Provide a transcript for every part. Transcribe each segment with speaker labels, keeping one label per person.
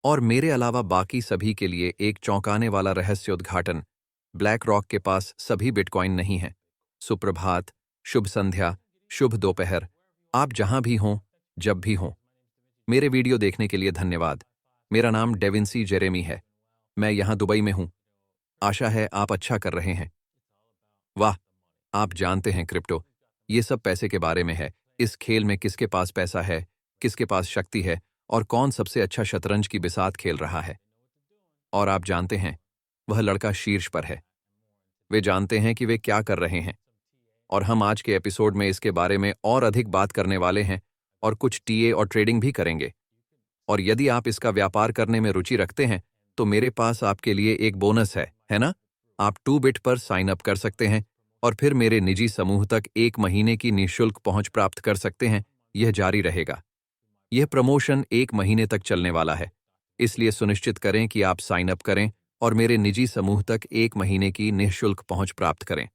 Speaker 1: और मेरे अलावा बाकी सभी के लिए एक चौंकाने वाला रहस्य उद्घाटन। ब्लैक रॉक के पास सभी बिटकॉइन नहीं हैं। सुप्रभात, शुभ संध्या, शुभ दोपहर, आप जहां भी हों, जब भी हों। मेरे वीडियो देखने के लिए धन्यवाद। मेरा नाम डेविंसी जेरेमी है। मैं यहां दुबई में हूं। आशा है आप अच्छा कर रहे हैं। वाह, आप जानते हैं क्रिप्टो, ये सब पैसे के बारे में है। इस खेल में किसके पास पैसा है, किसके पास शक्ति है और कौन सबसे अच्छा शतरंज की बिसात खेल रहा है। और आप जानते हैं, वह लड़का शीर्ष पर है। वे जानते हैं कि वे क्या कर रहे हैं। और हम आज के एपिसोड में इसके बारे में और अधिक बात करने वाले हैं और कुछ टीए और ट्रेडिंग भी करेंगे। और यदि आप इसका व्यापार करने में रुचि रखते हैं तो मेरे पास आपके लिए एक बोनस है ना? आप 2बिट पर साइन अप कर सकते हैं और फिर मेरे निजी समूह तक 1 महीने की निःशुल्क पहुंच प्राप्त कर सकते हैं। यह जारी रहेगा। यह प्रमोशन 1 महीने तक चलने वाला है, इसलिए सुनिश्चित करें कि आप साइन अप करें और मेरे निजी समूह तक 1 महीने की निःशुल्क पहुंच प्राप्त करें।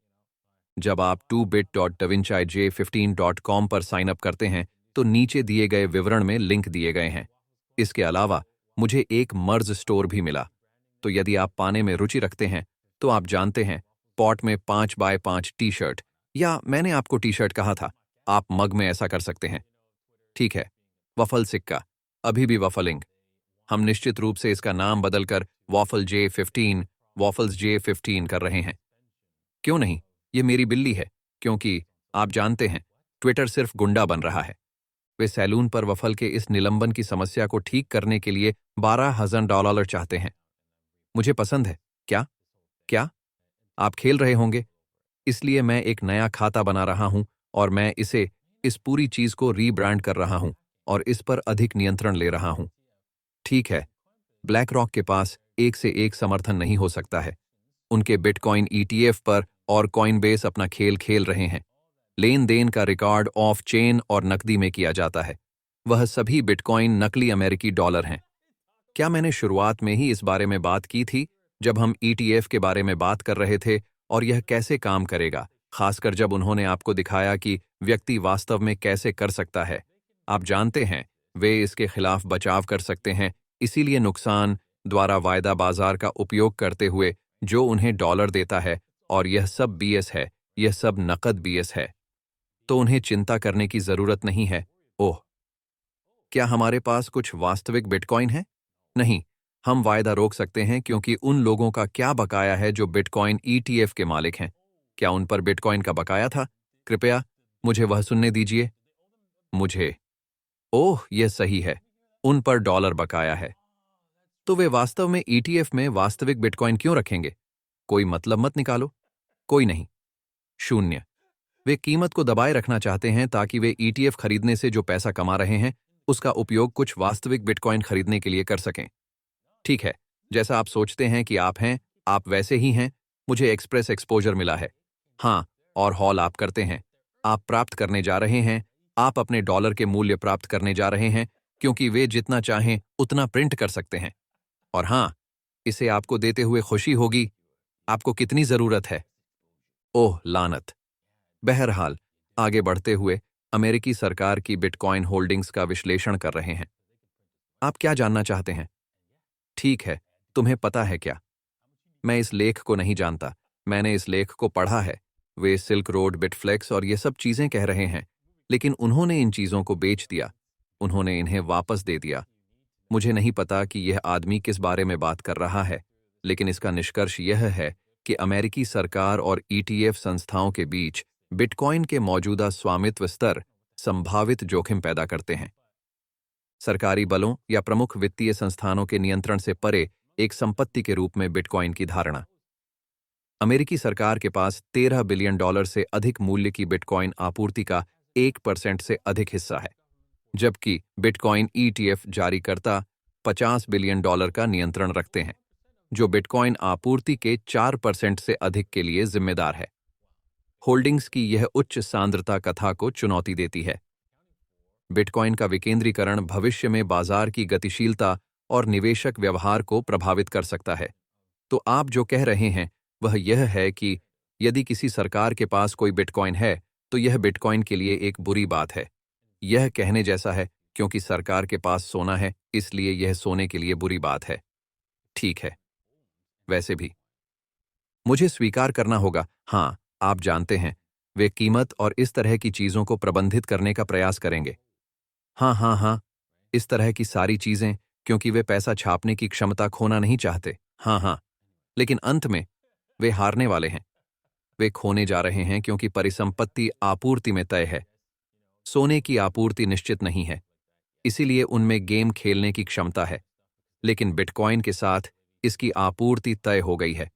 Speaker 1: जब आप 2bit.davinci15.com पर साइन अप करते हैं तो नीचे दिए गए विवरण में लिंक दिए गए हैं। इसके अलावा मुझे एक मर्ज स्टोर भी मिला, तो यदि आप पाने में रुचि रखते हैं तो आप जानते हैं, पॉट में 5x5 टी शर्ट, या मैंने आपको टी शर्ट कहा था, आप मग में ऐसा कर सकते हैं। ठीक है, वफल सिक्का, अभी भी वफलिंग। हम निश्चित रूप से इसका नाम बदलकर वॉफल J15, वॉफल्स J15 कर रहे हैं। क्यों नहीं, ये मेरी बिल्ली है, क्योंकि आप जानते हैं, ट्विटर सिर्फ गुंडा बन रहा है। वे सैलून पर वफल के इस निलंबन की समस्या को ठीक करने के लिए $12,000 चाहते हैं। मुझे पसंद है। क्या क्या आप खेल रहे होंगे? इसलिए मैं एक नया खाता बना रहा हूं और मैं इस पूरी चीज को रीब्रांड कर रहा हूं और इस पर अधिक नियंत्रण ले रहा हूं। ठीक है, ब्लैक रॉक के पास एक से एक समर्थन नहीं हो सकता है। उनके बिटकॉइन ETF पर और कॉइनबेस अपना खेल खेल रहे हैं। लेन देन का रिकॉर्ड ऑफ चेन और नकदी में किया जाता है। वह सभी बिटकॉइन नकली अमेरिकी डॉलर हैं। क्या मैंने शुरुआत में ही इस बारे में बात की थी, जब हम ETF के बारे में बात कर रहे थे और यह कैसे काम करेगा, खासकर जब उन्होंने आपको दिखाया कि व्यक्ति वास्तव में कैसे कर सकता है। आप जानते हैं, वे इसके खिलाफ बचाव कर सकते हैं, इसीलिए नुकसान द्वारा वायदा बाजार का उपयोग करते हुए जो उन्हें डॉलर देता है, और यह सब BS है, यह सब नकद BS है। तो उन्हें चिंता करने की जरूरत नहीं है। ओह, क्या हमारे पास कुछ वास्तविक बिटकॉइन है? नहीं, हम वायदा रोक सकते हैं, क्योंकि उन लोगों का क्या बकाया है जो बिटकॉइन ETF के मालिक हैं? क्या उन पर बिटकॉइन का बकाया था? कृपया मुझे वह सुनने दीजिए। मुझे ओह, यह सही है, उन पर डॉलर बकाया है। तो वे वास्तव में ETF में वास्तविक बिटकॉइन क्यों रखेंगे? कोई मतलब मत निकालो। कोई नहीं। शून्य। वे कीमत को दबाए रखना चाहते हैं ताकि वे ETF खरीदने से जो पैसा कमा रहे हैं उसका उपयोग कुछ वास्तविक बिटकॉइन खरीदने के लिए कर सकें। ठीक है, जैसा आप सोचते हैं कि आप हैं, आप वैसे ही हैं। मुझे एक्सप्रेस एक्सपोजर मिला है। हाँ, और हॉल आप करते हैं। आप प्राप्त करने जा रहे हैं, आप अपने डॉलर के मूल्य प्राप्त करने जा रहे हैं, क्योंकि वे जितना चाहें उतना प्रिंट कर सकते हैं। और हाँ, इसे आपको देते हुए खुशी होगी। आपको कितनी जरूरत है? ओह लानत। बहरहाल, आगे बढ़ते हुए अमेरिकी सरकार की बिटकॉइन होल्डिंग्स का विश्लेषण कर रहे हैं। आप क्या जानना चाहते हैं? ठीक है, तुम्हें पता है क्या? मैं इस लेख को नहीं जानता। मैंने इस लेख को पढ़ा है। वे सिल्क रोड, बिटफ्लेक्स और ये सब चीजें कह रहे हैं, लेकिन उन्होंने इन चीजों को बेच दिया। उन्होंने इन्हें वापस दे दिया। मुझे नहीं पता कि यह आदमी किस बारे में बात कर रहा है, लेकिन इसका निष्कर्ष यह है कि अमेरिकी सरकार और ETF संस्थाओं के बीच बिटकॉइन के मौजूदा स्वामित्व स्तर संभावित जोखिम पैदा करते हैं। सरकारी बलों या प्रमुख वित्तीय संस्थानों के नियंत्रण से परे एक संपत्ति के रूप में बिटकॉइन की धारणा। अमेरिकी सरकार के पास $13 बिलियन से अधिक मूल्य की बिटकॉइन आपूर्ति का 1% से अधिक हिस्सा है, जबकि बिटकॉइन ETF जारीकर्ता $50 बिलियन का नियंत्रण रखते हैं, जो बिटकॉइन आपूर्ति के 4% से अधिक के लिए जिम्मेदार है। होल्डिंग्स की यह उच्च सांद्रता कथा को चुनौती देती है। बिटकॉइन का विकेंद्रीकरण भविष्य में बाजार की गतिशीलता और निवेशक व्यवहार को प्रभावित कर सकता है। तो आप जो कह रहे हैं वह यह है कि यदि किसी सरकार के पास कोई बिटकॉइन है तो यह बिटकॉइन के लिए एक बुरी बात है। यह कहने जैसा है, क्योंकि सरकार के पास सोना है, इसलिए यह सोने के लिए बुरी बात है। ठीक है। वैसे भी मुझे स्वीकार करना होगा, हाँ, आप जानते हैं, वे कीमत और इस तरह की चीजों को प्रबंधित करने का प्रयास करेंगे। हाँ हाँ हाँ, इस तरह की सारी चीजें, क्योंकि वे पैसा छापने की क्षमता खोना नहीं चाहते। हाँ हाँ, लेकिन अंत में वे हारने वाले हैं। वे खोने जा रहे हैं क्योंकि परिसंपत्ति आपूर्ति में तय है। सोने की आपूर्ति निश्चित नहीं है, इसीलिए उनमें गेम खेलने की क्षमता है। लेकिन बिटकॉइन के साथ इसकी आपूर्ति तय हो गई है।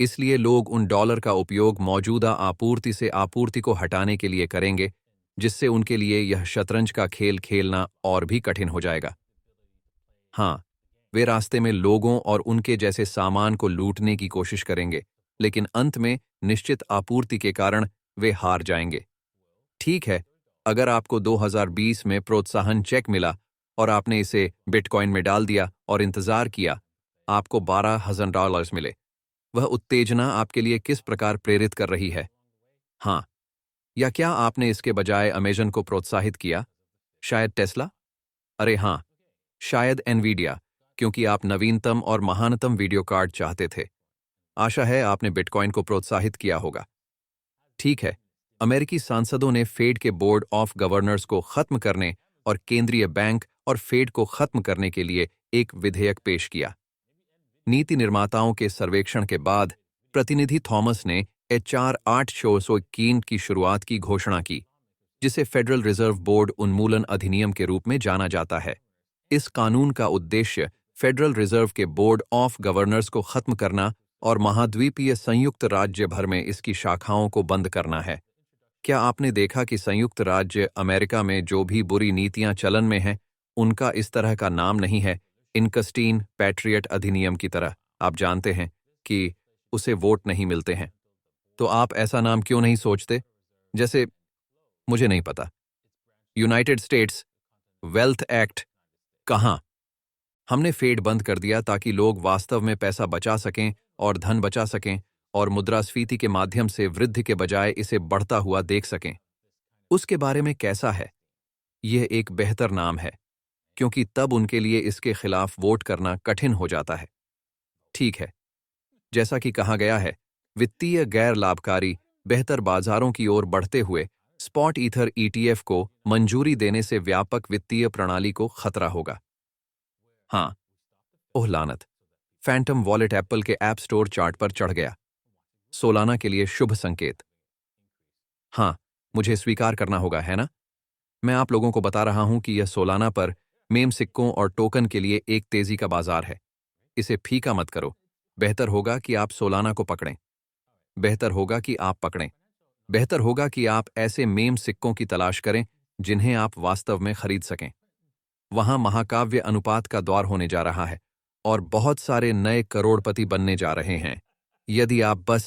Speaker 1: इसलिए लोग उन डॉलर का उपयोग मौजूदा आपूर्ति से आपूर्ति को हटाने के लिए करेंगे, जिससे उनके लिए यह शतरंज का खेल खेलना और भी कठिन हो जाएगा। हाँ, वे रास्ते में लोगों और उनके जैसे सामान को लूटने की कोशिश करेंगे, लेकिन अंत में निश्चित आपूर्ति के कारण वे हार जाएंगे। ठीक है, अगर आपको 2020 में प्रोत्साहन चेक मिला और आपने इसे बिटकॉइन में डाल दिया और इंतजार किया, आपको $12,000 मिले। वह उत्तेजना आपके लिए किस प्रकार प्रेरित कर रही है? हाँ, या क्या आपने इसके बजाय अमेजन को प्रोत्साहित किया? शायद टेस्ला? अरे हाँ, शायद एनवीडिया, क्योंकि आप नवीनतम और महानतम वीडियो कार्ड चाहते थे। आशा है आपने बिटकॉइन को प्रोत्साहित किया होगा। ठीक है, अमेरिकी सांसदों ने फेड के बोर्ड ऑफ गवर्नर्स को खत्म करने और केंद्रीय बैंक और फेड को खत्म करने के लिए एक विधेयक पेश किया। नीति निर्माताओं के सर्वेक्षण के बाद प्रतिनिधि थॉमस ने HR 821 की शुरुआत की घोषणा की, जिसे फेडरल रिजर्व बोर्ड उन्मूलन अधिनियम के रूप में जाना जाता है। इस कानून का उद्देश्य फेडरल रिजर्व के बोर्ड ऑफ गवर्नर्स को खत्म करना और महाद्वीपीय संयुक्त राज्य भर में इसकी शाखाओं को बंद करना है। क्या आपने देखा कि संयुक्त राज्य अमेरिका में जो भी बुरी नीतियां चलन में हैं, उनका इस तरह का नाम नहीं है, इनकस्टीन पैट्रियट अधिनियम की तरह? आप जानते हैं कि उसे वोट नहीं मिलते हैं, तो आप ऐसा नाम क्यों नहीं सोचते? जैसे, मुझे नहीं पता, यूनाइटेड स्टेट्स वेल्थ एक्ट। कहाँ? हमने फेड बंद कर दिया ताकि लोग वास्तव में पैसा बचा सकें और धन बचा सकें और मुद्रास्फीति के माध्यम से वृद्धि के बजाय इसे बढ़ता हुआ देख सकें। उसके बारे में कैसा है? यह एक बेहतर नाम है, क्योंकि तब उनके लिए इसके खिलाफ वोट करना कठिन हो जाता है। ठीक है, जैसा कि कहा गया है, वित्तीय गैर लाभकारी बेहतर बाजारों की ओर बढ़ते हुए स्पॉट ईथर ETF को मंजूरी देने से व्यापक वित्तीय प्रणाली को खतरा होगा। हाँ, ओह लानत, फैंटम वॉलेट एप्पल के ऐप स्टोर चार्ट पर चढ़ गया। सोलाना के लिए शुभ संकेत। हाँ, मुझे स्वीकार करना होगा, है ना? मैं आप लोगों को बता रहा हूं कि यह सोलाना पर मेम सिक्कों और टोकन के लिए एक तेजी का बाजार है। इसे फीका मत करो। बेहतर होगा कि आप सोलाना को पकड़ें। बेहतर होगा कि आप पकड़ें। बेहतर होगा कि आप ऐसे मेम सिक्कों की तलाश करें जिन्हें आप वास्तव में खरीद सकें। वहां महाकाव्य अनुपात का द्वार होने जा रहा है और बहुत सारे नए करोड़पति बनने जा रहे हैं। यदि आप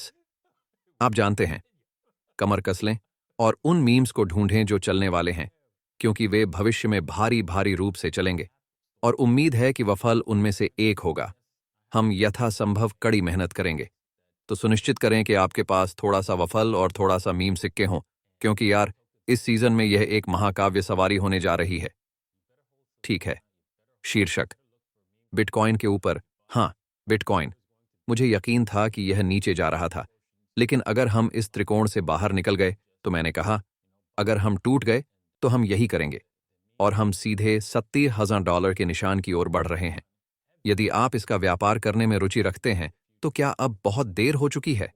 Speaker 1: जानते हैं, कमर कस लें और उन मीम्स को ढूंढें जो चलने वाले हैं, क्योंकि वे भविष्य में भारी भारी रूप से चलेंगे और उम्मीद है कि वह फल उनमें से एक होगा। हम यथासंभव कड़ी मेहनत करेंगे, तो सुनिश्चित करें कि आपके पास थोड़ा सा वफल और थोड़ा सा मीम सिक्के हों, क्योंकि यार, इस सीजन में यह एक महाकाव्य सवारी होने जा रही है। ठीक है। शीर्षक, बिटकॉइन के ऊपर। हाँ, बिटकॉइन। मुझे यकीन था कि यह नीचे जा रहा था, लेकिन अगर हम इस त्रिकोण से बाहर निकल गए, तो मैंने कहा, अगर हम टूट गए तो हम यही करेंगे, और हम सीधे $70,000 के निशान की ओर बढ़ रहे हैं। यदि आप इसका व्यापार करने में रुचि रखते हैं, तो क्या अब बहुत देर हो चुकी है?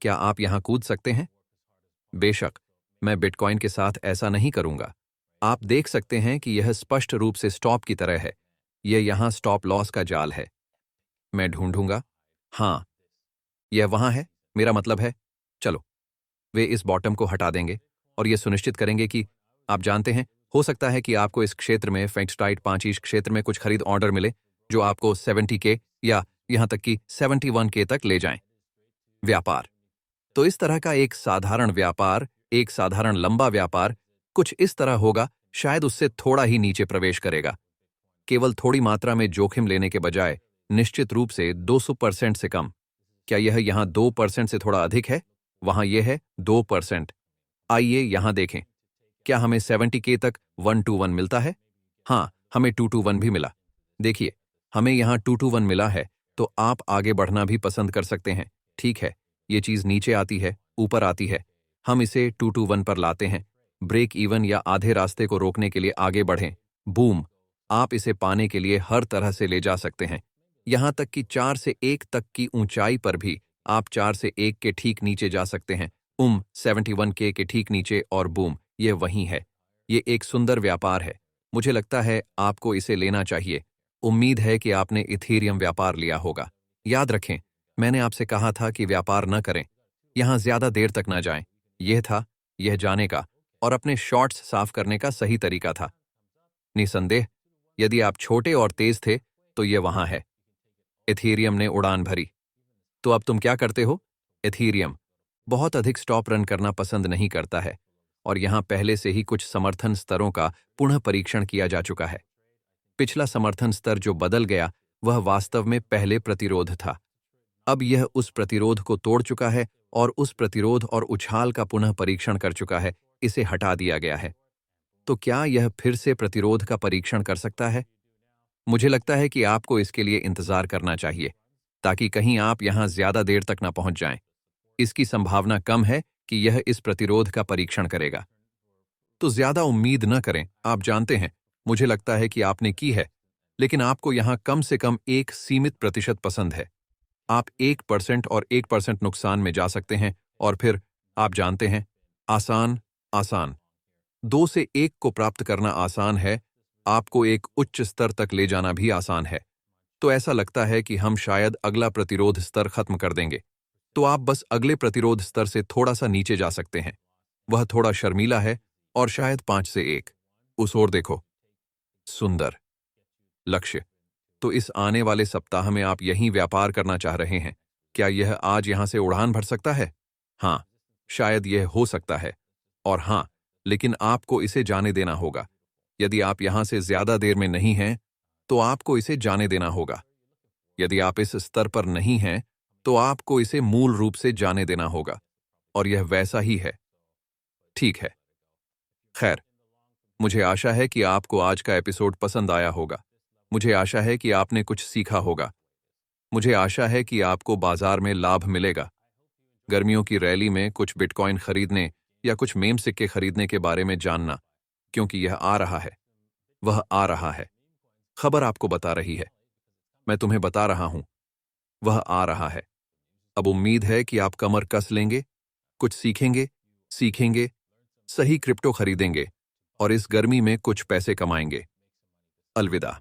Speaker 1: क्या आप यहां कूद सकते हैं? बेशक, मैं बिटकॉइन के साथ ऐसा नहीं करूंगा। आप देख सकते हैं कि यह स्पष्ट रूप से स्टॉप की तरह है। यह यहां स्टॉप लॉस का जाल है। मैं ढूंढूंगा। हाँ, यह वहां है, मेरा मतलब है। चलो, वे इस बॉटम को हटा देंगे और यह सुनिश्चित करेंगे कि, आप जानते हैं, हो सकता है कि आपको इस क्षेत्र में फेंगस्ट्राइट 5 क्षेत्र में कुछ खरीद ऑर्डर मिले जो आपको 70K या यहां तक कि 71K तक ले जाएं। व्यापार तो इस तरह का एक साधारण व्यापार, एक साधारण लंबा व्यापार कुछ इस तरह होगा, शायद उससे थोड़ा ही नीचे प्रवेश करेगा। केवल थोड़ी मात्रा में जोखिम लेने के बजाय निश्चित रूप से 200% से कम। क्या यह यहां 2% से थोड़ा अधिक है? वहां यह है 2%। आइए यहां देखें। क्या हमें 70K तक 1-1 मिलता है? हाँ, हमें 2-1 भी मिला। देखिए, हमें यहाँ 2-1 मिला है, तो आप आगे बढ़ना भी पसंद कर सकते हैं। ठीक है, ये चीज़ नीचे आती है, ऊपर आती है। हम इसे 2-1 पर लाते हैं। ब्रेक इवन या आधे रास्ते को रोकने के लिए आगे बढ़ें। बूम! आप इसे पाने के लिए हर तरह से ले जा सकते हैं। यहाँ तक कि 4 से 1 तक की ऊंचाई पर भी आप 4 से 1 के ठीक नीचे जा सकते हैं। 71K के ठीक नीचे और बूम! ये वहीं है। ये एक सुंदर व्यापार है। मुझे लगता है आपको इसे लेना चाहिए। उम्मीद है कि आपने इथेरियम व्यापार लिया होगा। याद रखें, मैंने आपसे कहा था कि व्यापार न करें। यहाँ ज्यादा देर तक ना जाएं। यह जाने का और अपने शॉर्ट्स साफ करने का सही तरीका था। निसंदेह, यदि आप छोटे और तेज थे, तो ये वहां है। इथेरियम ने उड़ान भरी। तो अब तुम क्या करते हो? इथेरियम बहुत अधिक स्टॉप रन करना पसंद नहीं करता है और यहां पहले से ही कुछ समर्थन स्तरों का पुनः परीक्षण किया जा चुका है। पिछला समर्थन स्तर जो बदल गया, वह वास्तव में पहले प्रतिरोध था। अब यह उस प्रतिरोध को तोड़ चुका है और उस प्रतिरोध और उछाल का पुनः परीक्षण कर चुका है। इसे हटा दिया गया है। तो क्या यह फिर से प्रतिरोध का परीक्षण कर सकता है? मुझे लगता है कि आपको इसके लिए इंतजार करना चाहिए, ताकि कहीं आप यहां ज्यादा देर तक न पहुंच जाएं। इसकी संभावना कम है कि यह इस प्रतिरोध का परीक्षण करेगा। तो ज्यादा उम्मीद न करें। आप जानते हैं, मुझे लगता है कि आपने की है, लेकिन आपको यहां कम से कम एक सीमित प्रतिशत पसंद है। आप 1% और 1% नुकसान में जा सकते हैं और फिर, आप जानते हैं, आसान, आसान। 2 से 1 को प्राप्त करना आसान है, आपको एक उच्च स्तर तक ले जाना भी आसान है। तो ऐसा लगता है कि हम शायद अगला प्रतिरोध स्तर खत्म कर देंगे। तो आप बस अगले प्रतिरोध स्तर से थोड़ा सा नीचे जा सकते हैं। वह थोड़ा शर्मीला है और शायद 5 से 1। उस ओर देखो। सुंदर लक्ष्य। तो इस आने वाले सप्ताह में आप यहीं व्यापार करना चाह रहे हैं। क्या यह आज यहां से उड़ान भर सकता है? हाँ, शायद यह हो सकता है। और हाँ, लेकिन आपको इसे जाने देना होगा। यदि आप यहां से ज्यादा देर में नहीं हैं, तो आपको इसे जाने देना होगा। यदि आप इस स्तर पर नहीं हैं, तो आपको इसे मूल रूप से जाने देना होगा। और यह वैसा ही है। ठीक है। खैर, मुझे आशा है कि आपको आज का एपिसोड पसंद आया होगा। मुझे आशा है कि आपने कुछ सीखा होगा। मुझे आशा है कि आपको बाजार में लाभ मिलेगा। गर्मियों की रैली में कुछ बिटकॉइन खरीदने या कुछ मेम सिक्के खरीदने के बारे में जानना, क्योंकि यह आ रहा है। वह आ रहा है। खबर आपको बता रही है। मैं तुम्हें बता रहा हूं, वह आ रहा है। अब उम्मीद है कि आप कमर कस लेंगे, कुछ सीखेंगे, सही क्रिप्टो खरीदेंगे और इस गर्मी में कुछ पैसे कमाएंगे। अलविदा।